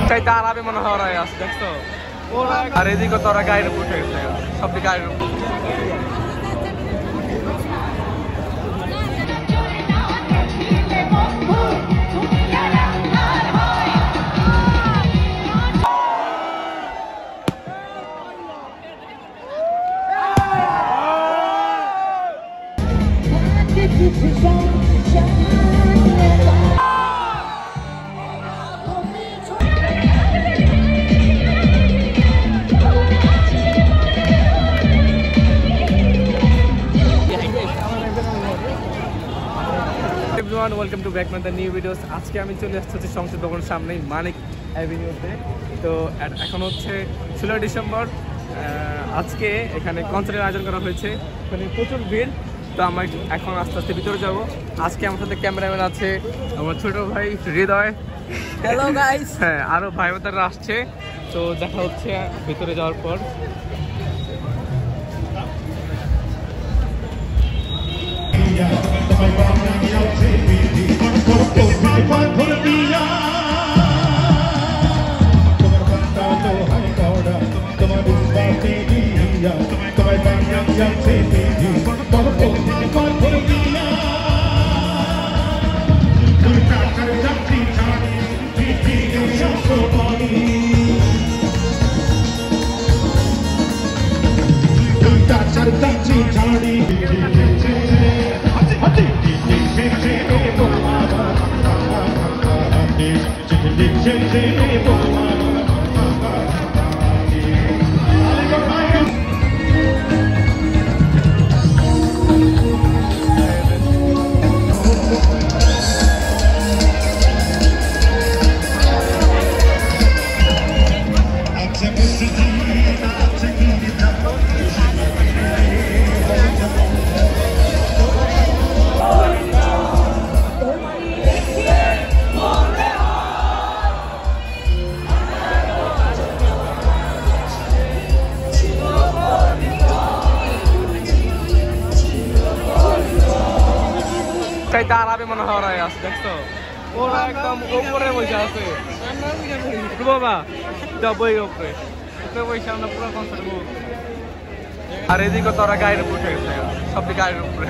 চাইতে আরামে মনে হয় ওরা আসছে, দেখছো? আর এদিকে তো ওরা গাড়ির উপর উঠে গেছে, সব গাড়ির উপর। Welcome to back my the new videos. আজকে আমি চলে আসছি সংসদ ভবনের সামনেই মানিক অ্যাভিনিউতে। তো এখন হচ্ছে 16 ডিসেম্বর। আজকে এখানে কনসার্টের আয়োজন করা হয়েছে, এখানে প্রচুর ভিড়। তো আমরা এখন আস্তে আস্তে ভিতরে যাব। আজকে আমার সাথে ক্যামেরাম্যান আছে আমার ছোট ভাই হৃদয়। Hello guys. হ্যাঁ, আরও ভাই বোনেরা আসছে। তো দেখা হচ্ছে ভিতরে যাওয়ার পর। চাইতে আরামে মনে হয় ওরা আসছে, দেখছো? ওরা একদম উপরে বসে আছে বাবা, বই উপরে বসে আমরা পুরো কনসার্ট। আর এদিকে তো ওরা গাড়ির উপর উঠে গেছে, সব গাড়ির উপরে।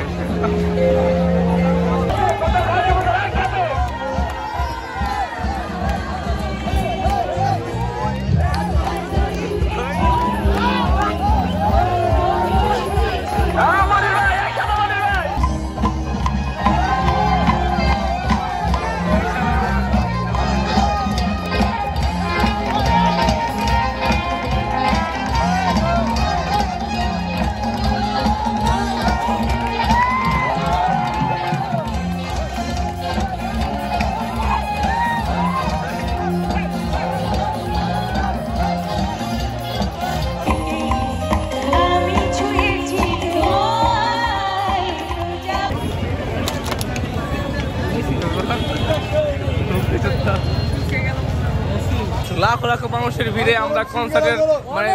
লাখো লাখো মানুষের ভিড়ে আমরা কনসার্টের মানে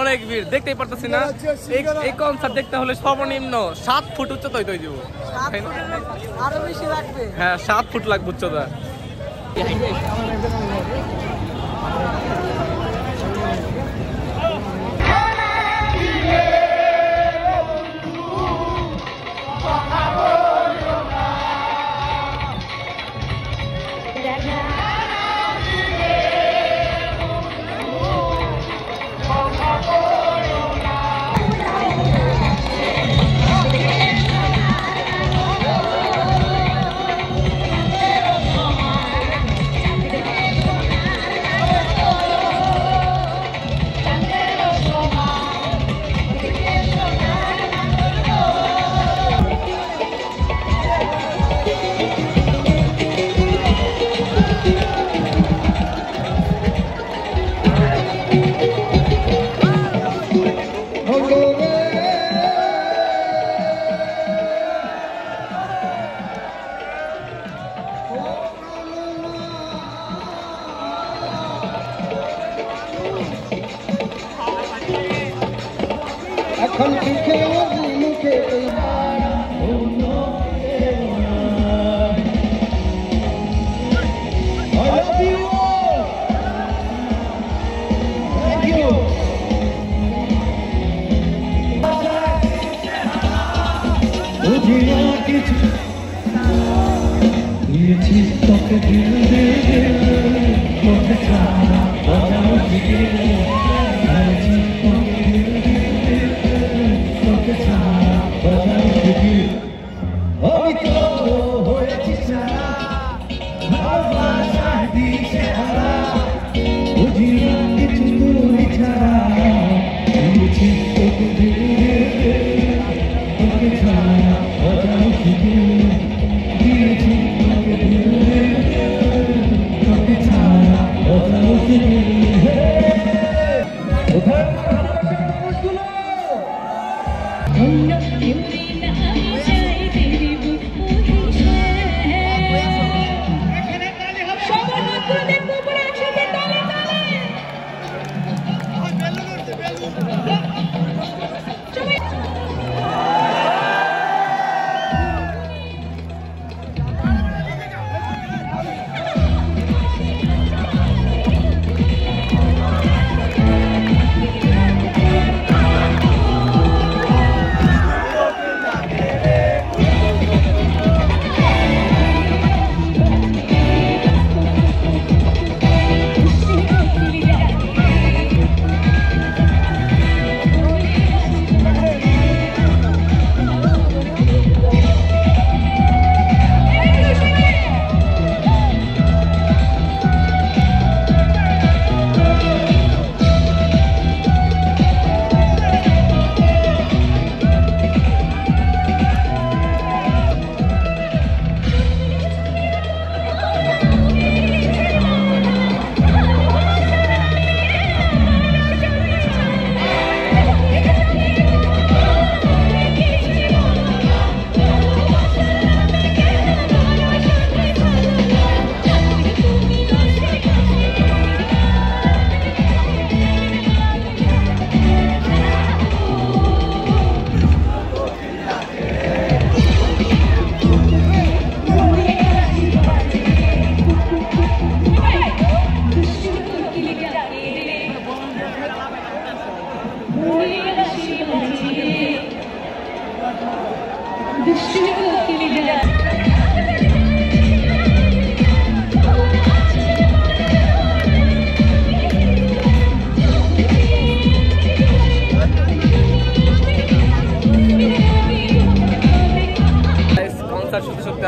অনেক ভিড় দেখতেই পারতেছি না। এই কনসার্ট দেখতে হলে সর্বনিম্ন 7 ফুট উচ্চতা হইতে দিব, আরো বেশি লাগবে। হ্যাঁ, 7 ফুট লাগবে উচ্চতা।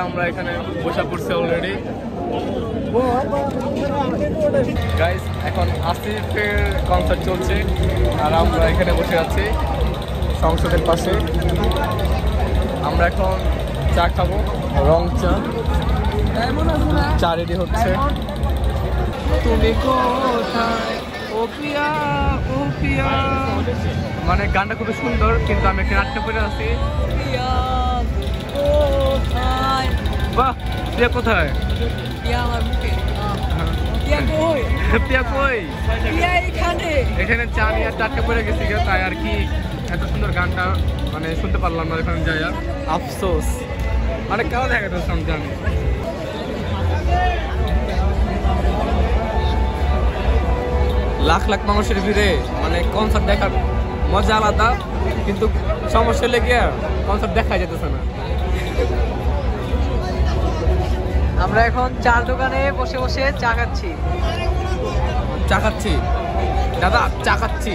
আমরা এখানে বসে পড়ছি অলরেডি গাইস। এখন আসিফের কনসার্ট চলছে আর আমরা এখানে বসে আছি সংসদের পাশে। আমরা এখন চা খাবো, রং চা। চা রেডি হচ্ছে। তুমি কোথায় ও প্রিয়া ও প্রিয়া, মানে গানটা খুবই সুন্দর, কিন্তু আমি একটা নাট্য করে আছি। বাহ, প্রিয়া কোথায়? এখানে চা নিয়ে টাটকা পড়ে গেছি, তাই আর কি এত সুন্দর গানটা মানে শুনতে পারলাম না এখানে যাইয়া। আফসোস, অনেক কেমন দেখা গেছে জানি। লাখ লাখ মানুষের ভিড়ে মানে কনসার্ট দেখার মজা আলাদা, কিন্তু সমস্যা লেগে কনসার্ট দেখা যেতেছে না। আমরা এখন চার দোকানে বসে বসে চা খাচ্ছি। দাদা চা খাচ্ছি।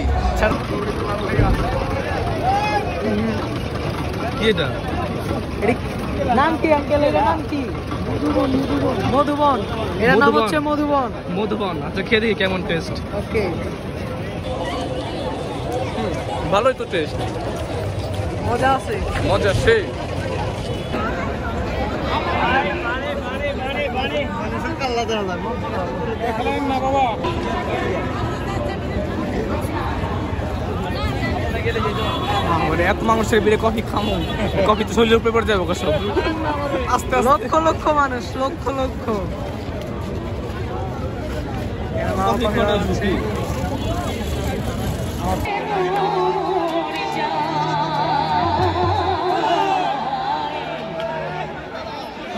কি এটা? নাম কি আঙ্কেল? এর নাম কি? মধুবন। এর নাম হচ্ছে মধুবন। মধুবন, আচ্ছা খেয়ে দেখি কেমন টেস্ট। ওকে, ভালোই তো টেস্ট, মজা আছে, মজা সেই। মানে এত মানুষের ভিড়ে কফি খামো, কফি তো শরীরের উপরে পড়ে যাবে সব। আস্তে আস্তে লক্ষ লক্ষ মানুষ, লক্ষ লক্ষ।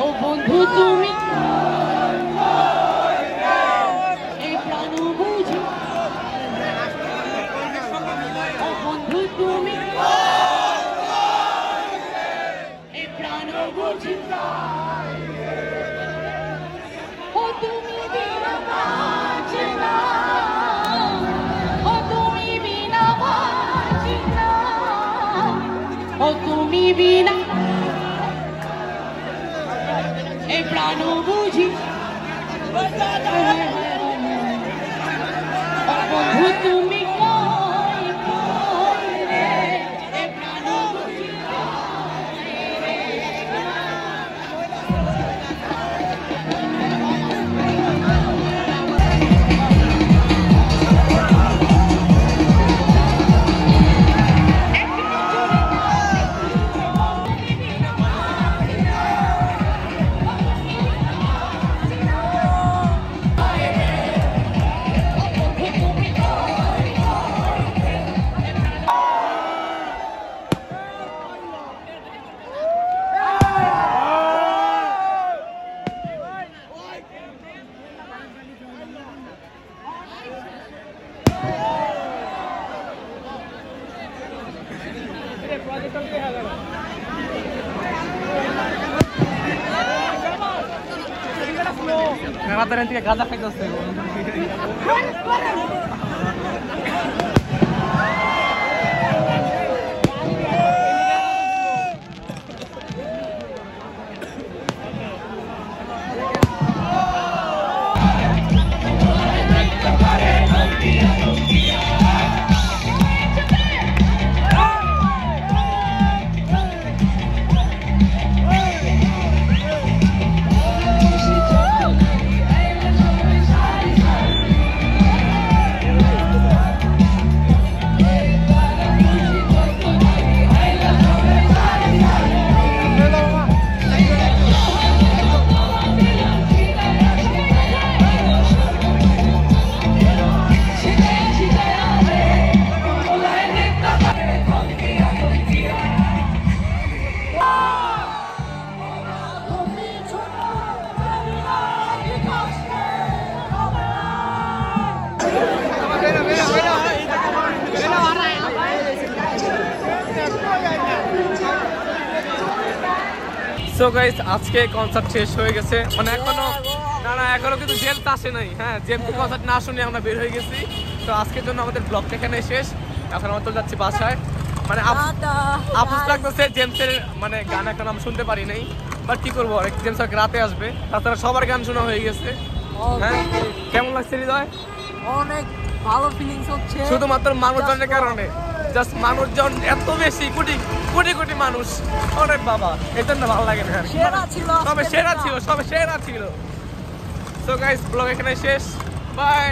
ও বন্ধু তুমি এই প্রাণ বুঝি, ও বন্ধু তুমি এই তুমি বিনা এই প্রাণ বুঝি বন্ধু তুমি কই কই রে এই প্রাণ বুঝি রাতের থেকে গাঁজা খাইতেছে সো গাইস আজকে কনসার্ট শেষ হয়ে গেছে মানে এখনো কিন্তু জেমস আসে নাই। হ্যাঁ জেমস কনসার্ট না শুনে আমরা বের হয়ে গেছি। তো আজকের জন্য আমাদের ব্লগটা এখানে শেষ। এখন আমরা তো যাচ্ছি বাসায়। মানে আফসোস লাগতেছে জেমসের মানে গান এখন আমরা শুনতে পারি নাই, বাট কি করবো জেমস রাতে আসবে, তাছাড়া সবার গান শোনা হয়ে গেছে। হ্যাঁ কেমন লাগছে হৃদয়? অনেক ভালো ফিলিংস হচ্ছে শুধুমাত্র মানুষজনের কারণে, জাস্ট মানুষজন এত বেশি, কোটি কোটি কোটি মানুষ। অনেক বাবা এই জন্য ভালো লাগে না, সেরা ছিল সবে সেরা ছিল, সবে সেরা ছিল। সো গাইস ব্লগ এখানে শেষ, বাই।